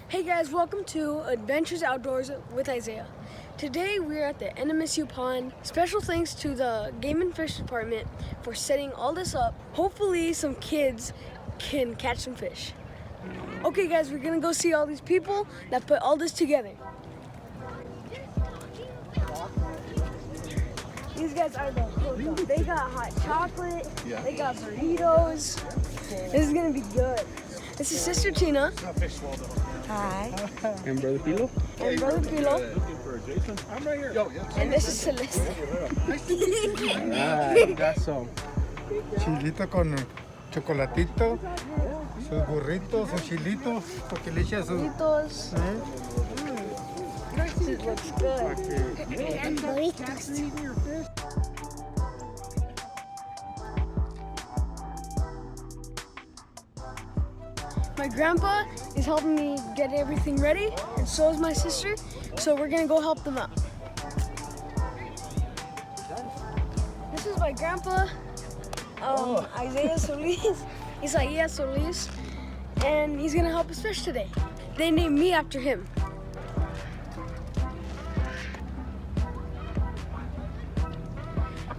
Hey guys, welcome to Adventures Outdoors with Isaiah. Today we're at the NMSU Pond. Special thanks to the Game and Fish Department for setting all this up. Hopefully some kids can catch some fish. Okay guys, we're gonna go see all these people that put all this together. These guys are the hook. They got hot chocolate, they got burritos. This is gonna be good. This is Sister Tina. Hi. And Brother Pilo. And Brother Pilo. I'm right here. And this is Celeste. Got some. Chilito con chocolatito, sus burritos, sus chilitos, porque le echa sus... Burritos. It looks good. And burritos. My grandpa is helping me get everything ready, and so is my sister. So we're gonna go help them out. This is my grandpa, Isaiah Solis. Isaiah Solis, and he's gonna help us fish today. They named me after him.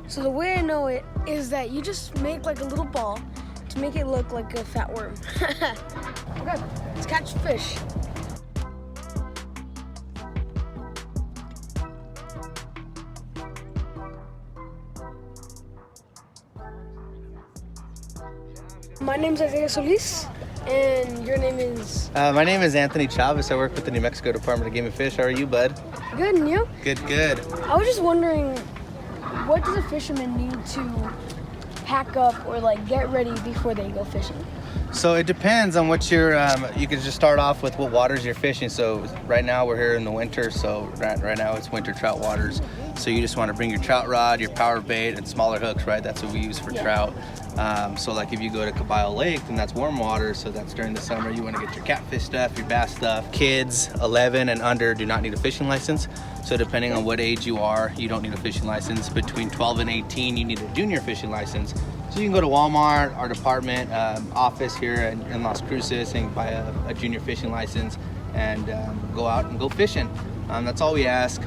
So the way I know it is that you just make like a little ball to make it look like a fat worm. Okay, let's catch fish. My name's Isaiah Solis, and your name is? My name is Anthony Chavez. I work with the New Mexico Department of Game and Fish. How are you, bud? Good, and you? Good, good. I was just wondering, what does a fisherman need to pack up or like get ready before they go fishing? So it depends on what you're, you can just start off with what waters you're fishing. So right now we're here in the winter, so right now it's winter trout waters. So you just want to bring your trout rod, your power bait, and smaller hooks, right? That's what we use for trout. So like if you go to Caballo Lake, then that's warm water, so that's during the summer. You want to get your catfish stuff, your bass stuff. Kids 11 and under do not need a fishing license. So depending on what age you are, you don't need a fishing license. Between 12 and 18, you need a junior fishing license. So you can go to Walmart, our department office here in Las Cruces, and buy a junior fishing license and go out and go fishing. That's all we ask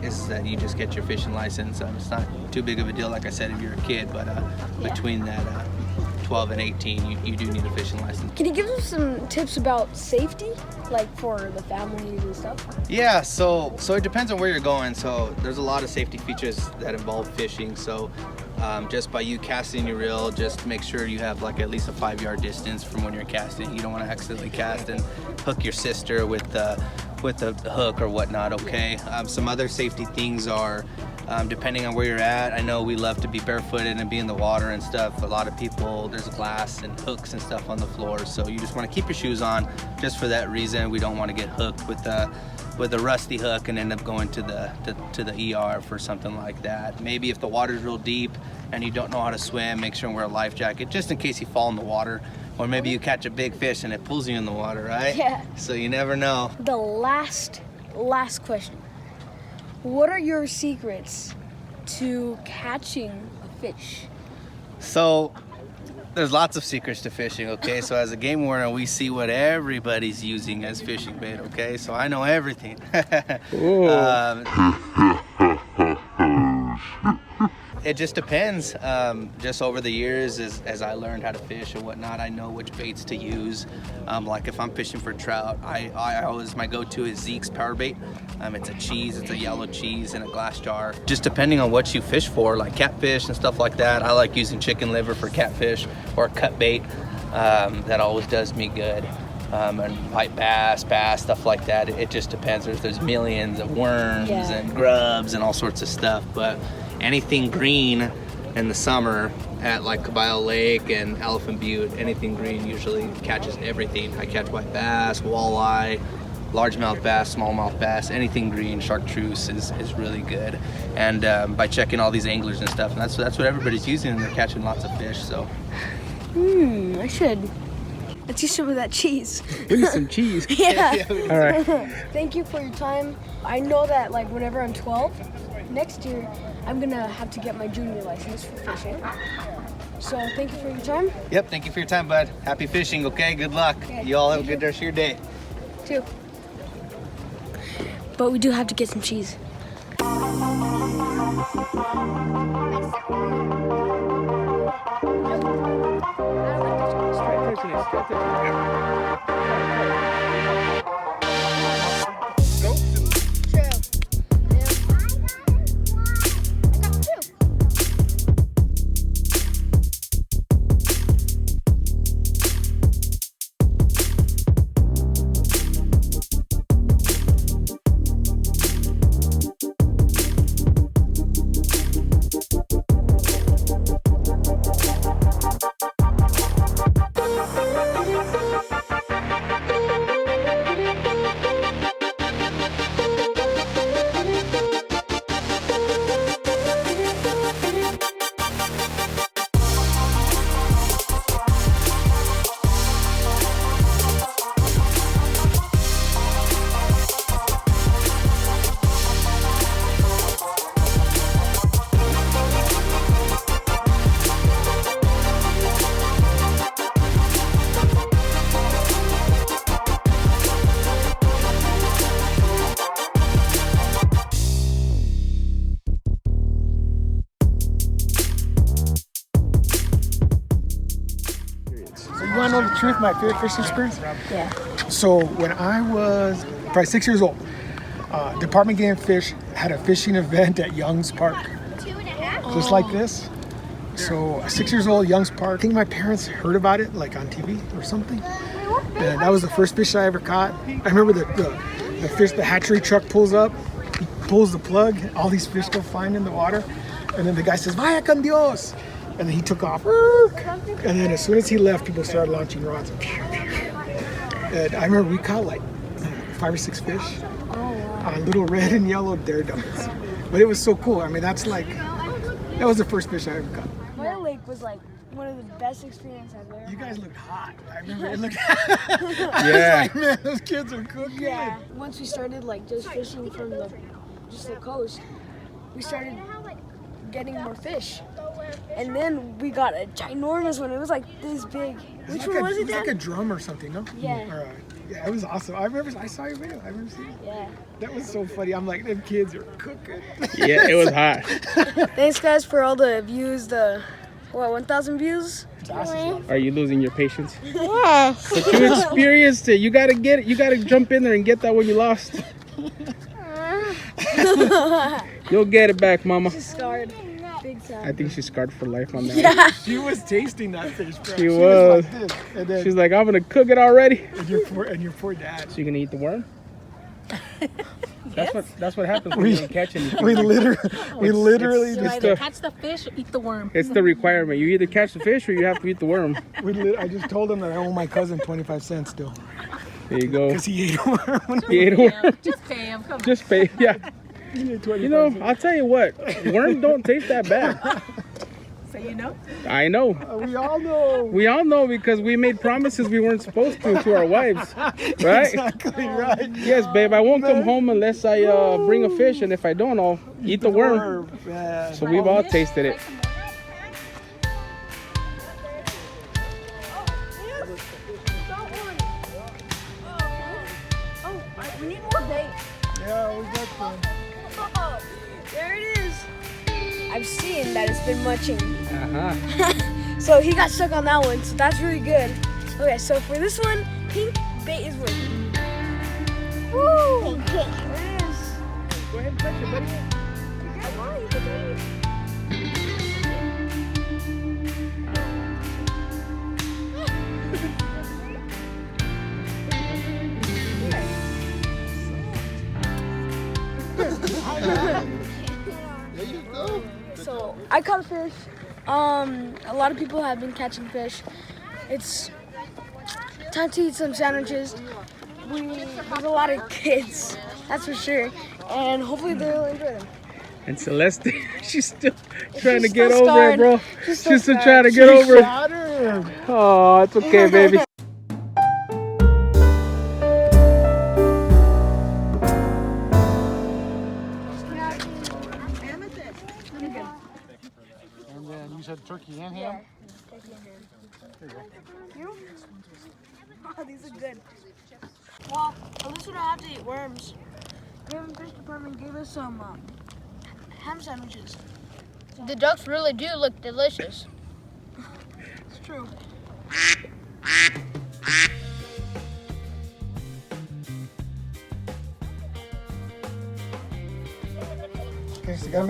is that you just get your fishing license. It's not too big of a deal, like I said, if you're a kid, but between that 12 and 18, you do need a fishing license. Can you give us some tips about safety, like for the families and stuff? Yeah, so it depends on where you're going. So there's a lot of safety features that involve fishing. So just by you casting your reel, just make sure you have like at least a 5-yard distance from when you're casting. You don't want to accidentally cast and hook your sister with a hook or whatnot, okay? Some other safety things are, depending on where you're at, I know we love to be barefooted and be in the water and stuff. A lot of people, there's glass and hooks and stuff on the floor, so you just want to keep your shoes on just for that reason. We don't want to get hooked with a rusty hook and end up going to the ER for something like that. Maybe if the water's real deep and you don't know how to swim, make sure and wear a life jacket just in case you fall in the water. Or maybe you catch a big fish and it pulls you in the water, right? Yeah. So you never know. The last question. What are your secrets to catching a fish? So there's lots of secrets to fishing, okay? So as a game warden, we see what everybody's using as fishing bait, okay? So I know everything. It just depends. Just over the years, as I learned how to fish and whatnot, I know which baits to use. Like if I'm fishing for trout, I always, my go-to is Zeke's power bait. It's a cheese, it's a yellow cheese in a glass jar. Just depending on what you fish for, like catfish and stuff like that, I like using chicken liver for catfish or cut bait. That always does me good. And white bass, stuff like that. It just depends. There's millions of worms and grubs and all sorts of stuff, but anything green in the summer at like Caballo Lake and Elephant Butte, anything green usually catches everything. I catch white bass, walleye, largemouth bass, smallmouth bass, anything green. Chartreuse is really good. And by checking all these anglers and stuff, and that's what everybody's using, and they're catching lots of fish. So I should. Let's use some of that cheese. We need some cheese. Yeah. All right. Thank you for your time. I know that like whenever I'm 12, next year I'm gonna have to get my junior license for fishing. So thank you for your time. Yep, thank you for your time, bud. Happy fishing, okay? Good luck. Okay. You all have a good rest of your day. too. But we do have to get some cheese. You want to know the truth? My favorite fishing experience? Yeah. So when I was probably 6 years old, Department Game and Fish had a fishing event at Young's Park, just like this. So 6 years old, Young's Park. I think my parents heard about it like on TV or something, and that was the first fish I ever caught. I remember the fish, the hatchery truck pulls up, he pulls the plug, all these fish go flying in the water, and then the guy says, "Vaya con Dios," and then he took off. And then as soon as he left, people started launching rods. And I remember we caught like 5 or 6 fish, little red and yellow daredevils. But it was so cool. I mean, that was the first fish I ever caught. Mile Lake was like one of the best experiences I've ever had. You guys looked hot. I remember it looked. Yeah. Like, man, those kids are cooking. Yeah. Once we started like just fishing from the coast, we started getting more fish. And then we got a ginormous one. It was like this big. Which one was it, It was Dad? like a drum or something, no? Yeah. Or, yeah, it was awesome. I saw your video. I remember seeing it. Yeah. That was so funny. I'm like, them kids are cooking. Yeah, it was hot. Thanks guys for all the views, 1,000 views? Are you losing your patience? Yes. But you experienced it. You gotta get it. You gotta jump in there and get that one you lost. You'll get it back, Mama. She's scarred. Big I time. think she's scarred for life on that. Yeah. She was tasting that fish, bro. She was. like this. And then She's like, I'm gonna cook it already. and your poor dad. So you gonna eat the worm? That's what happens when you don't catch anything. We literally It's just the, Catch the fish or eat the worm. it's the requirement. You either catch the fish or you have to eat the worm. I just told him that I owe my cousin 25 cents still There you go. because he ate a worm. He ate a worm. Just pay him. Come on. Just pay. Yeah. He ate 25 You know, cents. I'll tell you what. Worms don't taste that bad. So you know. I know. We all know. We all know because we made promises we weren't supposed to our wives. Right? Exactly right. Yes, babe. I won't come home unless I bring a fish, and if I don't, I'll eat the worm. Yeah. So we've all tasted it. We need more bait. Yeah, we got some. Oh, there it is. I've seen that it's been munching. Uh-huh. So he got stuck on that one, so that's really good. Okay, so for this one, pink bait is working. Woo! Pink. There it is. Go ahead and touch it, buddy. Come on, you can do it. So I caught a fish. A lot of people have been catching fish. It's time to eat some sandwiches. There's a lot of kids, that's for sure, and hopefully they'll enjoy them. And Celeste, she's still trying to She's get still over it, scarred. bro. She's She's still still trying to get over it. Oh, it's okay, baby. And then you said turkey and ham? Oh, these are good. Well, at least we don't have to eat worms. Game and Fish Department gave us some ham sandwiches. The ducks really do look delicious. It's true. Okay, so you gotta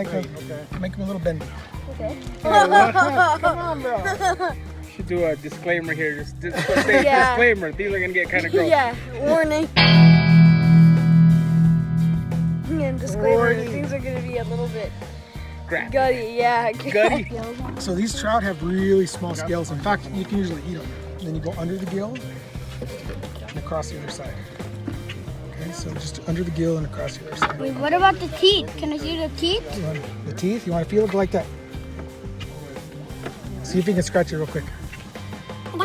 make them a little bendy. Okay. Come on, bro. Should do a disclaimer here. Just say Yeah. disclaimer. These are gonna get kind of gross. Yeah, warning. And disclaimer, Warning. things are gonna be a little bit Crap. gutty, yeah. Gutty. So these trout have really small scales. In fact, you can usually eat them. Then you go under the gill and across the other side. Okay, so just under the gill and across the other side. Wait, what about the teeth? Can I see the teeth? You want the teeth? You want to feel it like that? See if you can scratch it real quick. Come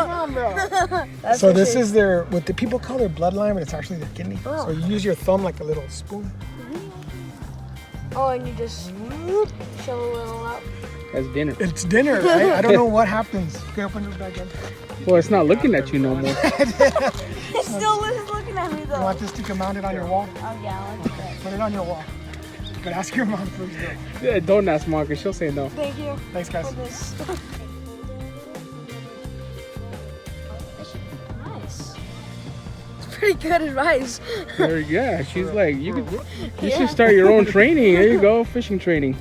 on, bro. So this is their, what the people call their bloodline, but it's actually their kidney. So you use your thumb like a little spoon. Oh, and you just shove a little out. That's dinner. It's dinner, right? I don't know what happens. Okay, open your bag again. Well, it's not looking at you no more. It still is looking at me You though. want this to mount it on your wall? Oh yeah, I like that. Put it on your wall. But ask your mom first. Though. Yeah, don't ask Mom, because she'll say no. Thank you Thanks, guys. for this. Nice. It's pretty good advice. There, yeah, she's like, you should start your own training. There you go, fishing training.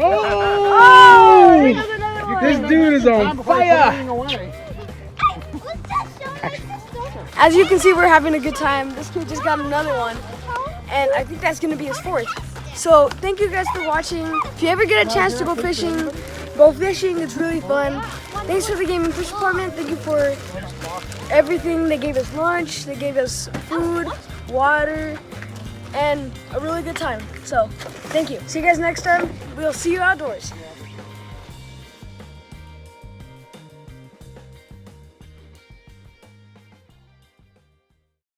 Oh! Here's another one. This dude is on fire. As you can see, we're having a good time. This kid just got another one, and I think that's gonna be his fourth. So thank you guys for watching. If you ever get a chance to go fishing, go fishing. It's really fun. Thanks for the Game and Fish Department. Thank you for everything. They gave us lunch, they gave us food, water, and a really good time. So thank you. See you guys next time. We'll see you outdoors.